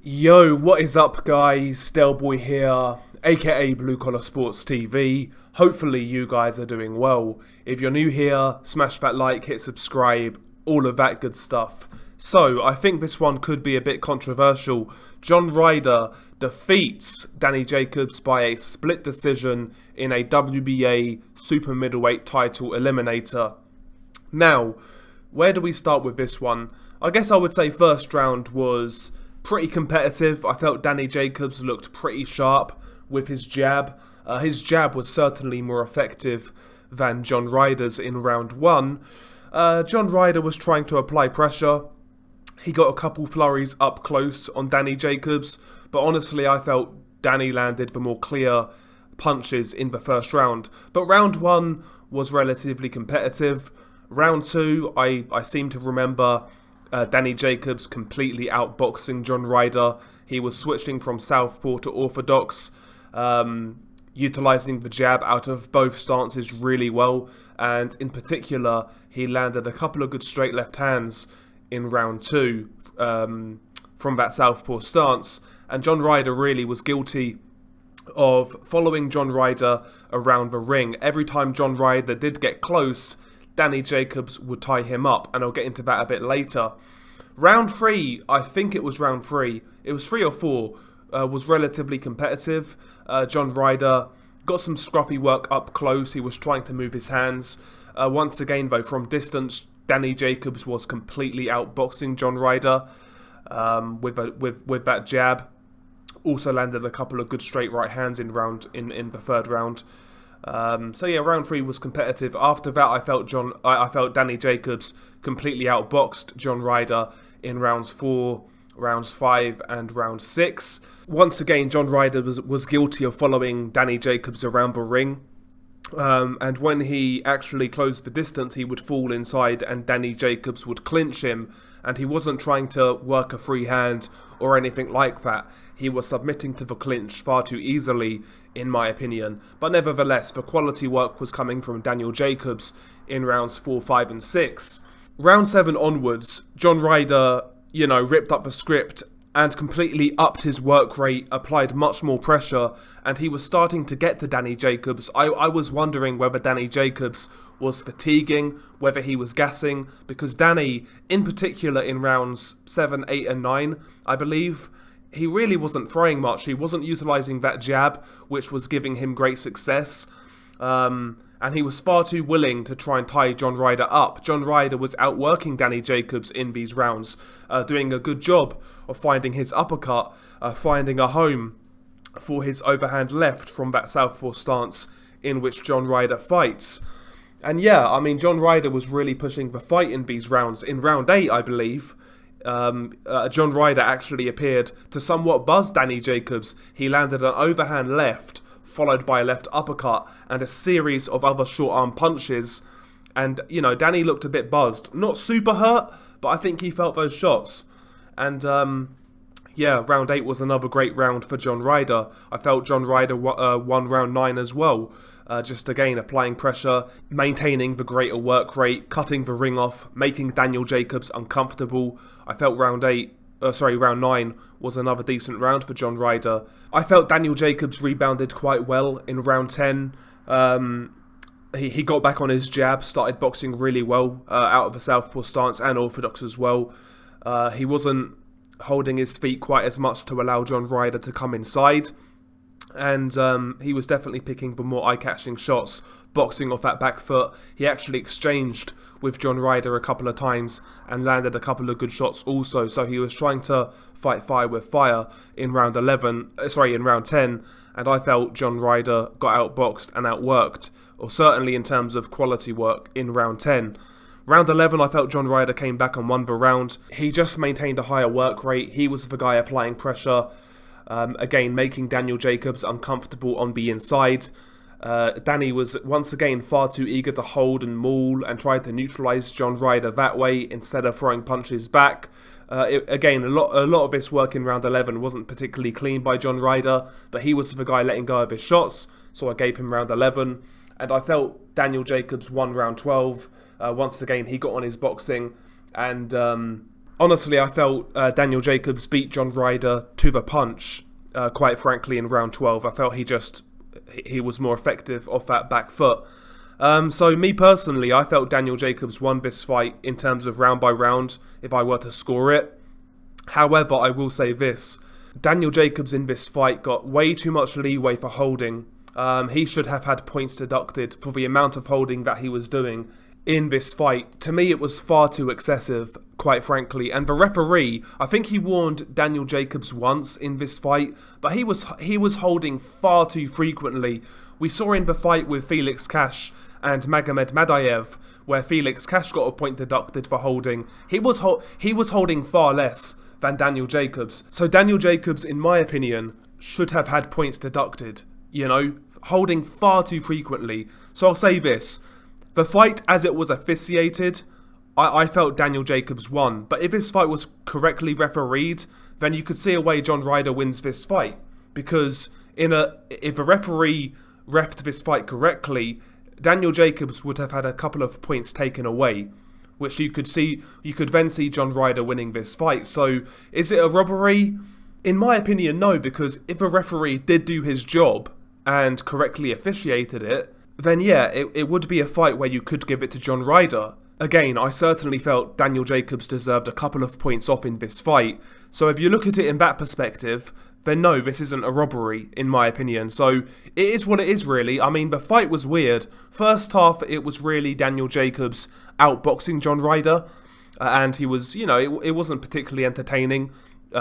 Yo, what is up guys? Delboy here, aka Blue Collar Sports TV. Hopefully you guys are doing well. If you're new here, smash that like, hit subscribe, all of that good stuff. So, I think this one could be a bit controversial. John Ryder defeats Danny Jacobs by a split decision in a WBA super middleweight title eliminator. Now, where do we start with this one? I guess I would say first round was pretty competitive. I felt Danny Jacobs looked pretty sharp with his jab. His jab was certainly more effective than John Ryder's in round one. John Ryder was trying to apply pressure. He got a couple flurries up close on Danny Jacobs, but honestly I felt Danny landed the more clear punches in the first round. But round one was relatively competitive. Round two, I seem to remember Danny Jacobs completely outboxing John Ryder. He was switching from southpaw to orthodox, utilising the jab out of both stances really well, and in particular he landed a couple of good straight left hands in round two from that southpaw stance, and John Ryder really was guilty of following John Ryder around the ring. Every time John Ryder did get close, Danny Jacobs would tie him up, and I'll get into that a bit later. Round three, I think it was round three, it was 3 or 4, was relatively competitive. John Ryder got some scruffy work up close. He was trying to move his hands. Once again, though, from distance, Danny Jacobs was completely outboxing John Ryder with that jab. Also landed a couple of good straight right hands in the third round. So yeah, round three was competitive. After that, I felt Danny Jacobs completely outboxed John Ryder in rounds 4, rounds 5, and round 6. Once again, John Ryder was guilty of following Danny Jacobs around the ring. And when he actually closed the distance, he would fall inside and Danny Jacobs would clinch him, and he wasn't trying to work a free hand or anything like that. He was submitting to the clinch far too easily, in my opinion. But nevertheless, the quality work was coming from Daniel Jacobs in rounds 4, 5, and 6. Round 7 onwards, John Ryder, ripped up the script and completely upped his work rate, applied much more pressure, and he was starting to get to Danny Jacobs. I was wondering whether Danny Jacobs was fatiguing, whether he was gassing, because Danny, in particular in rounds 7, 8, and 9, I believe, he really wasn't throwing much. He wasn't utilising that jab, which was giving him great success. And he was far too willing to try and tie John Ryder up. John Ryder was outworking Danny Jacobs in these rounds, doing a good job of finding his uppercut, finding a home for his overhand left from that southpaw stance in which John Ryder fights. And yeah, I mean, John Ryder was really pushing the fight in these rounds. In round 8, I believe, John Ryder actually appeared to somewhat buzz Danny Jacobs. He landed an overhand left, followed by a left uppercut and a series of other short arm punches. And, Danny looked a bit buzzed. Not super hurt, but I think he felt those shots. And, yeah, round 8 was another great round for John Ryder. I felt John Ryder won round 9 as well. Just again, applying pressure, maintaining the greater work rate, cutting the ring off, making Daniel Jacobs uncomfortable. I felt round 9 was another decent round for John Ryder. I felt Daniel Jacobs rebounded quite well in round 10. He got back on his jab, started boxing really well out of a southpaw stance and orthodox as well. He wasn't holding his feet quite as much to allow John Ryder to come inside. And he was definitely picking the more eye-catching shots, boxing off that back foot. He actually exchanged with John Ryder a couple of times and landed a couple of good shots also. So he was trying to fight fire with fire in round 10. And I felt John Ryder got outboxed and outworked, or certainly in terms of quality work in round 10. Round 11, I felt John Ryder came back and won the round. He just maintained a higher work rate. He was the guy applying pressure. Again, making Daniel Jacobs uncomfortable on the inside. Danny was once again far too eager to hold and maul and tried to neutralise John Ryder that way instead of throwing punches back. Again, a lot of this work in round 11 wasn't particularly clean by John Ryder, but he was the guy letting go of his shots, so I gave him round 11. And I felt Daniel Jacobs won round 12. Once again, he got on his boxing and Honestly, I felt Daniel Jacobs beat John Ryder to the punch, quite frankly, in round 12. I felt he was more effective off that back foot. So me personally, I felt Daniel Jacobs won this fight in terms of round by round if I were to score it. However, I will say this. Daniel Jacobs in this fight got way too much leeway for holding. He should have had points deducted for the amount of holding that he was doing in this fight. To me, it was far too excessive, quite frankly. And the referee, I think he warned Daniel Jacobs once in this fight, but he was holding far too frequently. We saw in the fight with Felix Cash and Magomed Madayev, where Felix Cash got a point deducted for holding. He was holding far less than Daniel Jacobs. So Daniel Jacobs, in my opinion, should have had points deducted. You know, holding far too frequently. So I'll say this. The fight, as it was officiated, I felt Daniel Jacobs won. But if this fight was correctly refereed, then you could see a way John Ryder wins this fight. Because if a referee refed this fight correctly, Daniel Jacobs would have had a couple of points taken away, which you could then see John Ryder winning this fight. So is it a robbery? In my opinion, no, because if a referee did do his job and correctly officiated it, then yeah, it would be a fight where you could give it to John Ryder. Again, I certainly felt Daniel Jacobs deserved a couple of points off in this fight. So if you look at it in that perspective, then no, this isn't a robbery, in my opinion. So it is what it is, really. I mean, the fight was weird. First half, it was really Daniel Jacobs outboxing John Ryder. And he was, it wasn't particularly entertaining.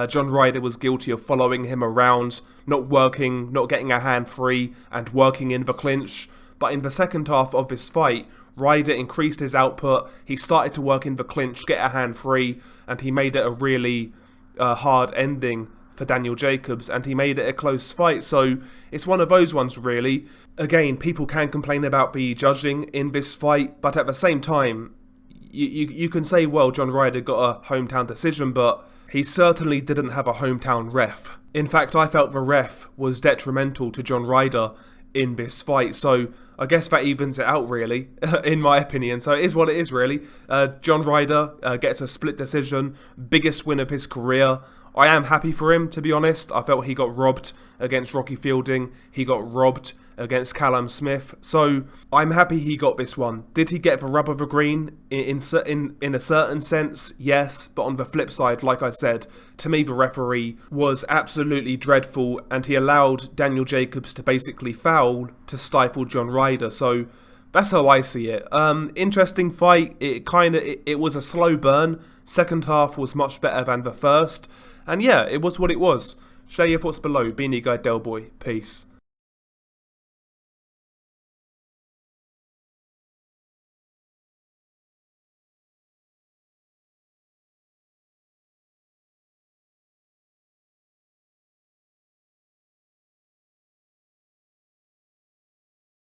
John Ryder was guilty of following him around, not working, not getting a hand free, and working in the clinch. But in the second half of this fight, Ryder increased his output, he started to work in the clinch, get a hand free, and he made it a really hard ending for Daniel Jacobs, and he made it a close fight. So it's one of those ones, really. Again, people can complain about the judging in this fight, but at the same time, you can say, well, John Ryder got a hometown decision, but he certainly didn't have a hometown ref. In fact, I felt the ref was detrimental to John Ryder in this fight, so I guess that evens it out, really, in my opinion. So it is what it is, really. John Ryder gets a split decision, biggest win of his career. I am happy for him, to be honest. I felt he got robbed against Rocky Fielding. He got robbed against Callum Smith. So I'm happy he got this one. Did he get the rub of the green? In a certain sense, yes. But on the flip side, like I said, to me the referee was absolutely dreadful, and he allowed Daniel Jacobs to basically foul to stifle John Ryder. So that's how I see it. Interesting fight. It was a slow burn. Second half was much better than the first. And yeah, it was what it was. Share your thoughts below. Beanie Guy Del Boy. Peace.